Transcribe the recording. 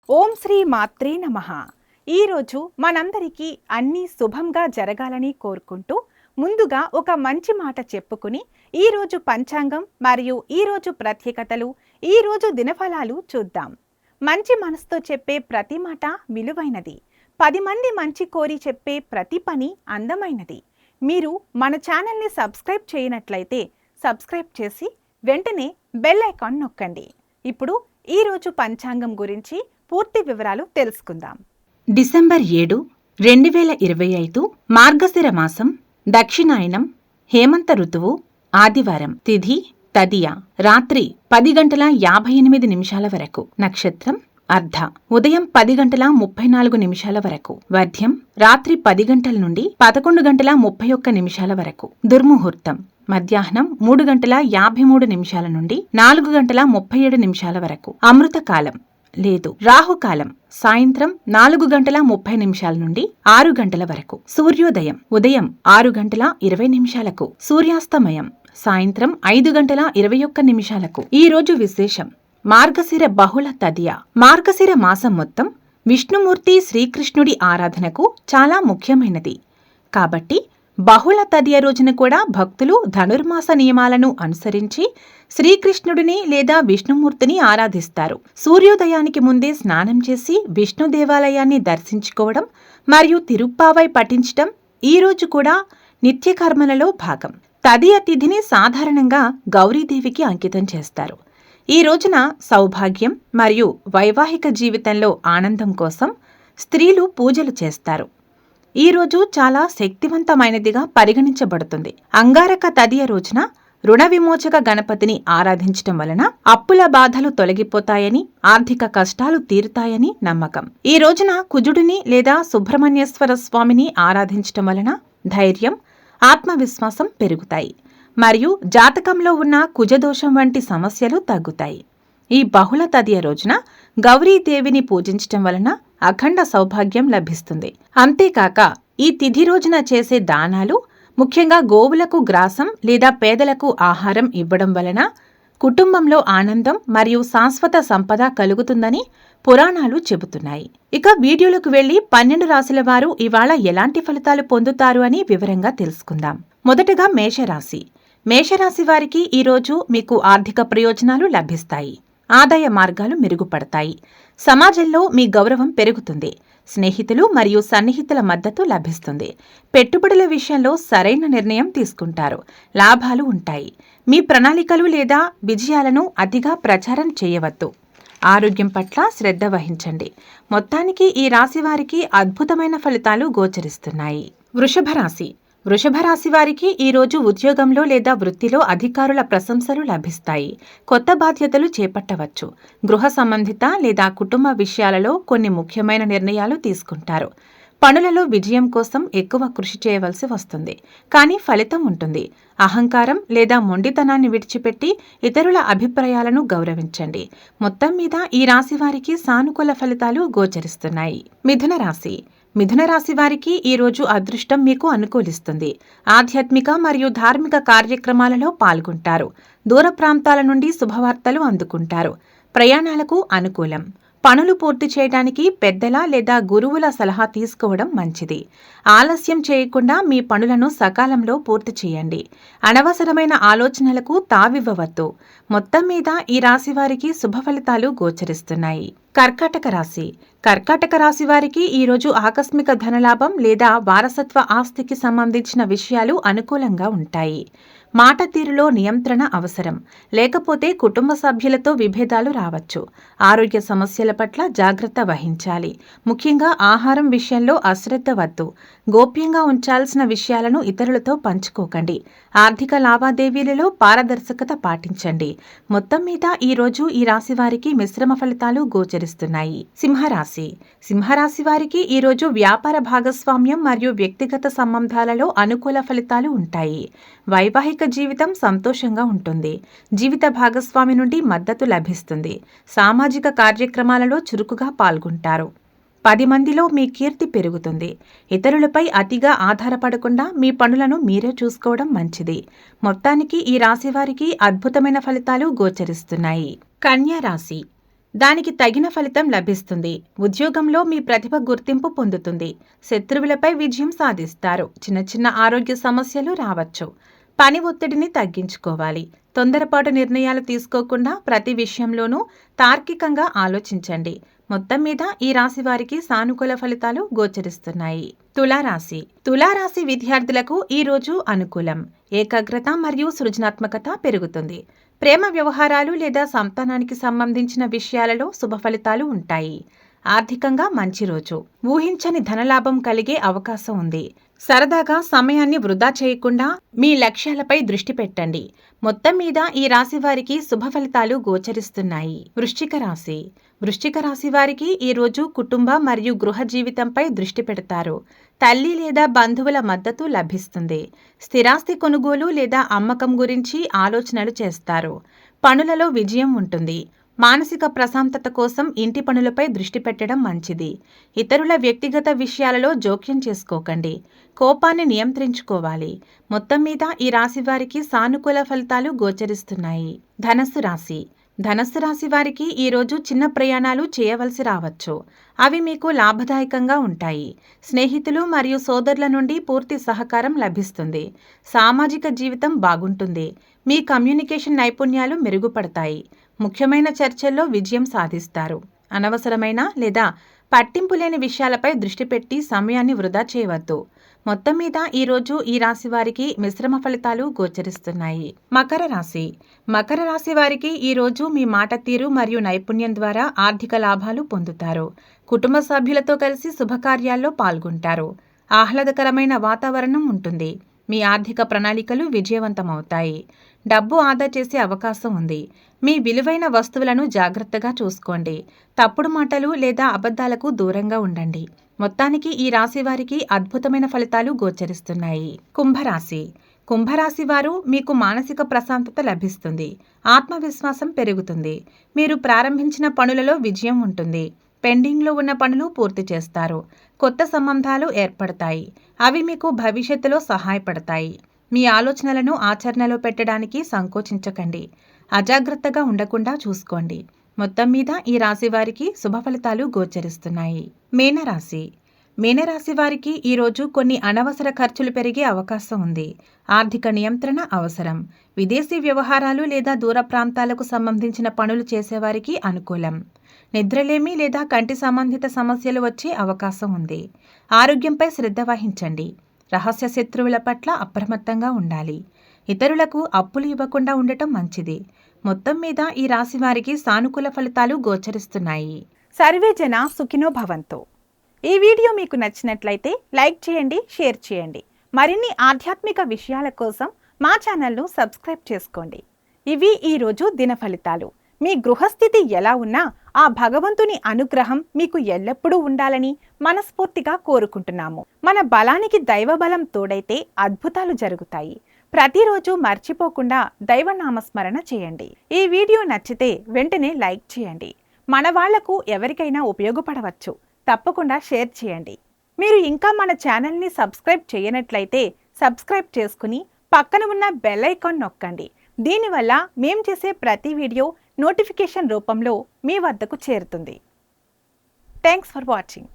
ఓం శ్రీ మాత్రే నమః. ఈరోజు మనందరికీ అన్నీ శుభంగా జరగాలని కోరుకుంటూ ముందుగా ఒక మంచి మాట చెప్పుకుని ఈరోజు పంచాంగం మరియు ఈరోజు ప్రత్యేకతలు, ఈరోజు దినఫలాలు చూద్దాం. మంచి మనసుతో చెప్పే ప్రతి మాట విలువైనది. 10 మంది మంచి కోరి చెప్పే ప్రతి పని అందమైనది. మీరు మన ఛానల్ని సబ్స్క్రైబ్ చేయనట్లయితే సబ్స్క్రైబ్ చేసి వెంటనే బెల్ ఐకాన్ నొక్కండి. ఇప్పుడు ఈరోజు పంచాంగం గురించి పూర్తి వివరాలు తెలుసుకుందాం. డిసెంబర్ 7, 2025 మార్గశిర మాసం, దక్షిణాయనం, హేమంత ఋతువు, ఆదివారం. తిథి తదియ. రాత్రి 10:58 వరకు. నక్షత్రం అర్ధ. ఉదయం 10:34 వరకు. వర్ధ్యం రాత్రి 10 నుండి 11:31 వరకు. దుర్ముహూర్తం మధ్యాహ్నం 3:53 నుండి 4:37 వరకు. అమృతకాలం లేదు. రాహుకాలం సాయంత్రం 4:30 నుండి 6 గంటల వరకు. సూర్యోదయం ఉదయం 6:20 సూర్యాస్తమయం సాయంత్రం 5:21. ఈ రోజు విశేషం మార్గశిర బహుళ తదియ. మార్గశిర మాసం మొత్తం విష్ణుమూర్తి శ్రీకృష్ణుడి ఆరాధనకు చాలా ముఖ్యమైనది. కాబట్టి బహుళ తదియ రోజున కూడా భక్తులు ధనుర్మాస నియమాలను అనుసరించి శ్రీకృష్ణుడిని లేదా విష్ణుమూర్తిని ఆరాధిస్తారు. సూర్యోదయానికి ముందే స్నానం చేసి విష్ణు దేవాలయాన్ని దర్శించుకోవడం మరియు తిరుప్పావై పఠించడం ఈ రోజు కూడా నిత్యకర్మలలో భాగం. తదియ తిథిని సాధారణంగా గౌరీదేవికి అంకితం చేస్తారు. ఈ రోజున సౌభాగ్యం మరియు వైవాహిక జీవితంలో ఆనందం కోసం స్త్రీలు పూజలు చేస్తారు. ఈ రోజు చాలా శక్తివంతమైనదిగా పరిగణించబడుతుంది. అంగారక తదియ రోజున రుణ విమోచక గణపతిని ఆరాధించటం వలన అప్పుల బాధలు తొలగిపోతాయని, ఆర్థిక కష్టాలు తీరుతాయని నమ్మకం. ఈ రోజున కుజుడిని లేదా సుబ్రహ్మణ్యేశ్వర స్వామిని ఆరాధించటం వలన ధైర్యం, ఆత్మవిశ్వాసం పెరుగుతాయి మరియు జాతకంలో ఉన్న కుజదోషం వంటి సమస్యలు తగ్గుతాయి. ఈ బహుళ తదియ రోజున గౌరీదేవిని పూజించటం వలన అఖండ సౌభాగ్యం లభిస్తుంది. అంతేకాక ఈ తిథి రోజున చేసే దానాలు, ముఖ్యంగా గోవులకు గ్రాసం లేదా పేదలకు ఆహారం ఇవ్వడం వలన కుటుంబంలో ఆనందం మరియు శాశ్వత సంపద కలుగుతుందని పురాణాలు చెబుతున్నాయి. ఇక వీడియోలకు వెళ్లి 12 రాశుల వారు ఇవాళ ఎలాంటి ఫలితాలు పొందుతారు అని వివరంగా తెలుసుకుందాం. మొదటగా మేషరాశి. మేషరాశి వారికి ఈరోజు మీకు ఆర్థిక ప్రయోజనాలు లభిస్తాయి. ఆదాయ మార్గాలు మెరుగుపడతాయి. సమాజంలో మీ గౌరవం పెరుగుతుంది. స్నేహితులు మరియు సన్నిహితుల మద్దతు లభిస్తుంది. పెట్టుబడుల విషయంలో సరైన నిర్ణయం తీసుకుంటారు. లాభాలు ఉంటాయి. మీ ప్రణాళికలు లేదా విజయాలను అతిగా ప్రచారం చేయవద్దు. ఆరోగ్యం పట్ల శ్రద్ధ వహించండి. మొత్తానికి ఈ రాశి వారికి అద్భుతమైన ఫలితాలు గోచరిస్తున్నాయి. వృషభ రాశి. వృషభ రాశి వారికి ఈరోజు ఉద్యోగంలో లేదా వృత్తిలో అధికారుల ప్రశంసలు లభిస్తాయి. కొత్త బాధ్యతలు చేపట్టవచ్చు. గృహ సంబంధిత లేదా కుటుంబ విషయాలలో కొన్ని ముఖ్యమైన నిర్ణయాలు తీసుకుంటారు. పనులలో విజయం కోసం ఎక్కువ కృషి చేయవలసి వస్తుంది, కానీ ఫలితం ఉంటుంది. అహంకారం లేదా మొండితనాన్ని విడిచిపెట్టి ఇతరుల అభిప్రాయాలను గౌరవించండి. మొత్తం మీద ఈ రాశి వారికి సానుకూల ఫలితాలు గోచరిస్తున్నాయి. మిథున రాశి. మిథున రాశి వారికి ఈరోజు అదృష్టం మీకు అనుకూలిస్తుంది. ఆధ్యాత్మిక మరియు ధార్మిక కార్యక్రమాలలో పాల్గొంటారు. దూర ప్రాంతాల నుండి శుభవార్తలు అందుకుంటారు. ప్రయాణాలకు అనుకూలం. పనులు పూర్తి చేయడానికి పెద్దల లేదా గురువుల సలహా తీసుకోవడం మంచిది. ఆలస్యం చేయకుండా మీ పనులను సకాలంలో పూర్తి చేయండి. అనవసరమైన ఆలోచనలకు తావివ్వవద్దు. మొత్తం మీద ఈ రాశి వారికి శుభ ఫలితాలు గోచరిస్తున్నాయి. కర్కాటక రాశి. కర్కాటక రాశి వారికి ఈరోజు ఆకస్మిక ధనలాభం లేదా వారసత్వ ఆస్తికి సంబంధించిన విషయాలు అనుకూలంగా ఉంటాయి. మాట తీరులో నియంత్రణ అవసరం, లేకపోతే కుటుంబ సభ్యులతో విభేదాలు రావచ్చు. ఆరోగ్య సమస్యల పట్ల జాగ్రత్త వహించాలి. ముఖ్యంగా ఆహారం విషయంలో అశ్రద్ధ వద్దు. గోప్యంగా ఉంచాల్సిన విషయాలను ఇతరులతో పంచుకోకండి. ఆర్థిక లావాదేవీలలో పారదర్శకత పాటించండి. మొత్తం మీద ఈరోజు ఈ రాశి వారికి మిశ్రమ ఫలితాలు గోచరిస్తున్నాయి. సింహరాశి. సింహరాశి వారికి ఈరోజు వ్యాపార భాగస్వామ్యం మరియు వ్యక్తిగత సంబంధాలలో అనుకూల ఫలితాలు ఉంటాయి. వైవాహిక జీవితం సంతోషంగా ఉంటుంది. జీవిత భాగస్వామి నుండి మద్దతు లభిస్తుంది. సామాజిక కార్యక్రమాలలో చురుకుగా పాల్గొంటారు. 10 మందిలో మీ కీర్తి పెరుగుతుంది. ఇతరులపై అతిగా ఆధారపడకుండా మీ పనులను మీరే చూసుకోవడం మంచిది. మొత్తానికి ఈ రాశి వారికి అద్భుతమైన ఫలితాలు గోచరిస్తున్నాయి. కన్యా రాశి. దానికి తగిన ఫలితం లభిస్తుంది. ఉద్యోగంలో మీ ప్రతిభ గుర్తింపు పొందుతుంది. శత్రువులపై విజయం సాధిస్తారు. చిన్న చిన్న ఆరోగ్య సమస్యలు రావచ్చు. పని ఒత్తిడిని తగ్గించుకోవాలి. తొందరపాటు నిర్ణయాలు తీసుకోకుండా ప్రతి విషయంలోనూ తార్కికంగా ఆలోచించండి. మొత్తం మీద ఈ రాశి వారికి సానుకూల ఫలితాలు గోచరిస్తున్నాయి. తులారాశి విద్యార్థులకు ఈ రోజు అనుకూలం. ఏకాగ్రత మరియు సృజనాత్మకత పెరుగుతుంది. ప్రేమ వ్యవహారాలు లేదా సంతానానికి సంబంధించిన విషయాలలో శుభ ఫలితాలు ఉంటాయి. ఆర్థికంగా మంచి రోజు. ఊహించని ధనలాభం కలిగే అవకాశం ఉంది. సరదాగా సమయాన్ని వృధా చేయకుండా మీ లక్ష్యాలపై దృష్టి పెట్టండి. మొత్తం మీద ఈ రాశి వారికి శుభ ఫలితాలు గోచరిస్తున్నాయి. వృశ్చిక రాశి వారికి ఈ రోజు కుటుంబ మరియు గృహ జీవితంపై దృష్టి పెడతారు. తల్లి లేదా బంధువుల మద్దతు లభిస్తుంది. స్థిరాస్తి కొనుగోలు లేదా అమ్మకం గురించి ఆలోచనలు చేస్తారు. పనులలో విజయం ఉంటుంది. మానసిక ప్రశాంతత కోసం ఇంటి పనులపై దృష్టి పెట్టడం మంచిది. ఇతరుల వ్యక్తిగత విషయాలలో జోక్యం చేసుకోకండి. కోపాన్ని నియంత్రించుకోవాలి. మొత్తం మీద ఈ రాశి వారికి సానుకూల ఫలితాలు గోచరిస్తున్నాయి. ధనస్సు రాశి వారికి ఈరోజు చిన్న ప్రయాణాలు చేయవలసి రావచ్చు. అవి మీకు లాభదాయకంగా ఉంటాయి. స్నేహితులు మరియు సోదరుల నుండి పూర్తి సహకారం లభిస్తుంది. సామాజిక జీవితం బాగుంటుంది. మీ కమ్యూనికేషన్ నైపుణ్యాలు మెరుగుపడతాయి. ముఖ్యమైన చర్చల్లో విజయం సాధిస్తారు. అనవసరమైన లేదా పట్టింపు లేని విషయాలపై దృష్టి పెట్టి సమయాన్ని వృధా చేయవద్దు. మొత్తం మీద ఈరోజు ఈ రాశి వారికి మిశ్రమ ఫలితాలు గోచరిస్తున్నాయి. మకర రాశి వారికి ఈరోజు మీ మాట తీరు మరియు నైపుణ్యం ద్వారా ఆర్థిక లాభాలు పొందుతారు. కుటుంబ సభ్యులతో కలిసి శుభకార్యాల్లో పాల్గొంటారు. ఆహ్లాదకరమైన వాతావరణం ఉంటుంది. మీ ఆర్థిక ప్రణాళికలు విజయవంతమవుతాయి. డబ్బు ఆదా చేసే అవకాశం ఉంది. మీ విలువైన వస్తువులను జాగ్రత్తగా చూసుకోండి. తప్పుడు మాటలు లేదా అబద్ధాలకు దూరంగా ఉండండి. మొత్తానికి ఈ రాశి వారికి అద్భుతమైన ఫలితాలు గోచరిస్తున్నాయి. కుంభరాశి వారు మీకు మానసిక ప్రశాంతత లభిస్తుంది. ఆత్మవిశ్వాసం పెరుగుతుంది. మీరు ప్రారంభించిన పనులలో విజయం ఉంటుంది. పెండింగ్లో ఉన్న పనులు పూర్తి చేస్తారు. కొత్త సంబంధాలు ఏర్పడతాయి. అవి మీకు భవిష్యత్తులో సహాయపడతాయి. మీ ఆలోచనలను ఆచరణలో పెట్టడానికి సంకోచించకండి. అజాగ్రత్తగా ఉండకుండా చూసుకోండి. మొత్తం మీద ఈ రాశి వారికి శుభ ఫలితాలు గోచరిస్తున్నాయి. మీనరాశి వారికి ఈరోజు కొన్ని అనవసర ఖర్చులు పెరిగే అవకాశం ఉంది. ఆర్థిక నియంత్రణ అవసరం. విదేశీ వ్యవహారాలు లేదా దూర ప్రాంతాలకు సంబంధించిన పనులు చేసేవారికి అనుకూలం. నిద్రలేమి లేదా కంటి సంబంధిత సమస్యలు వచ్చే అవకాశం ఉంది. ఆరోగ్యంపై శ్రద్ధ వహించండి. రహస్య శత్రువుల పట్ల అప్రమత్తంగా ఉండాలి. ఇతరులకు అప్పులు ఇవ్వకుండా ఉండటం మంచిది. మొత్తం మీద ఈ రాశి వారికి సానుకూల ఫలితాలు గోచరిస్తున్నాయి. సర్వే జన సుఖినో భవంతు. ఈ వీడియో మీకు నచ్చినట్లయితే లైక్ చేయండి, షేర్ చేయండి. మరిన్ని ఆధ్యాత్మిక విషయాల కోసం మా ఛానల్ను సబ్స్క్రైబ్ చేసుకోండి. ఇవి ఈరోజు దిన ఫలితాలు. మీ గృహస్థితి ఎలా ఉన్నా ఆ భగవంతుని అనుగ్రహం మీకు ఎల్లప్పుడూ ఉండాలని మనస్ఫూర్తిగా కోరుకుంటున్నాము. మన బలానికి దైవబలం తోడైతే అద్భుతాలు జరుగుతాయి. ప్రతిరోజు మర్చిపోకుండా దైవనామస్మరణ చేయండి. ఈ వీడియో నచ్చితే వెంటనే లైక్ చేయండి. మన వాళ్లకు ఎవరికైనా ఉపయోగపడవచ్చు. తప్పకుండా షేర్ చేయండి. మీరు ఇంకా మన ఛానల్ని సబ్స్క్రైబ్ చేయనట్లయితే సబ్స్క్రైబ్ చేసుకుని పక్కన ఉన్న బెల్ ఐకాన్ నొక్కండి. దీనివల్ల మేం చేసే ప్రతి వీడియో నోటిఫికేషన్ రూపంలో మీ వద్దకు చేరుతుంది. Thanks for watching.